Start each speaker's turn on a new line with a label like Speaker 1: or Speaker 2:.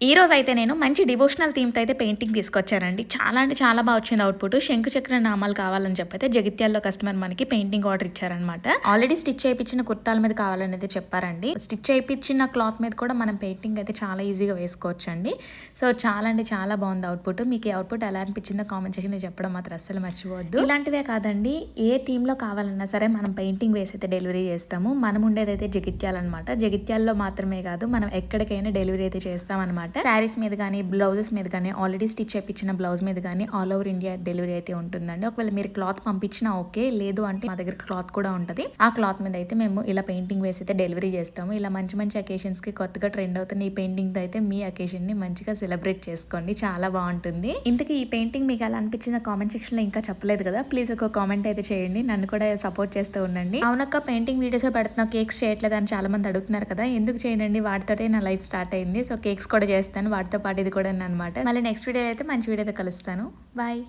Speaker 1: ఈ రోజు అయితే నేను మంచి డివోషనల్ థీమ్‌తో అయితే పెయింటింగ్ తీసుకొచ్చానండి. చాలా అంటే చాలా బా వచ్చింది అవుట్‌పుట్. శంకు చక్ర నామాలు కావాలని చెప్పైతే జగిత్యాలలో కస్టమర్ మనకి పెయింటింగ్ ఆర్డర్ ఇచ్చారనమాట. ఆల్రెడీ స్టిచ్ చేయించిన కుర్తాల మీద కావాలని అయితే చెప్పారండి. స్టిచ్ చేయించిన క్లాత్ మీద కూడా మనం పెయింటింగ్ అయితే చాలా ఈజీగా వేసుకోవచ్చండి. సో చాలా అంటే చాలా బాగుంది అవుట్‌పుట్. మీకు ఈ అవుట్‌పుట్ ఎలా అనిపించిందో కామెంట్ సెక్షన్‌లో చెప్పడం మాత్రం అస్సలు మర్చిపోవద్దు. ఇలాంటివే కాదండి, ఏ థీమ్‌లో కావాలన్నా సరే మనం పెయింటింగ్ వేసి అయితే డెలివరీ చేస్తాము. మనం ఉండేదైతే జగిత్యాల అనమాట. జగిత్యాలలో మాత్రమే కాదు, మనం ఎక్కడికైనా డెలివరీ అయితే చేస్తామన్నమాట. శారీస్ మీద కానీ, బ్లౌజెస్ మీద కానీ, ఆల్రెడీ స్టిచ్ చేయించిన బ్లౌజ్ మీద కానీ ఆల్ ఓవర్ ఇండియా డెలివరీ అయితే ఉంటుందండి. ఒకవేళ మీరు క్లాత్ పంపించినా ఓకే, లేదు అంటే మా దగ్గర క్లాత్ కూడా ఉంటుంది. ఆ క్లాత్ మీద అయితే మేము ఇలా పెయింటింగ్ వేసి అయితే డెలివరీ చేస్తాము. ఇలా మంచి మంచి అకేషన్స్ కి కొత్తగా ట్రెండ్ అవుతుంది ఈ పెయింటింగ్ అయితే మీ అకేషన్ ని మంచిగా సెలబ్రేట్ చేసుకోండి. చాలా బాగుంటుంది. ఇంతకీ ఈ పెయింటింగ్ మీకు ఎలా అనిపించిందో కామెంట్ సెక్షన్ లో ఇంకా చెప్పలేదు కదా, ప్లీజ్ ఒక కామెంట్ అయితే చేయండి. నన్ను కూడా సపోర్ట్ చేస్తూ ఉండండి. అవునక్క పెయింటింగ్ వీడియోస్ పెడుతున్నా, కేక్స్ చేయట్లేదు అని చాలా మంది అడుగుతున్నారు కదా, ఎందుకు చేయనండి, వాటితోటే నా లైఫ్ స్టార్ట్ అయింది. సో కేక్స్ కూడా చేస్తాను, వాటితో పాటు ఇది కూడా అనమాట. మళ్ళీ నెక్స్ట్ వీడియో అయితే మంచి వీడియోతో కలుస్తాను. బాయ్.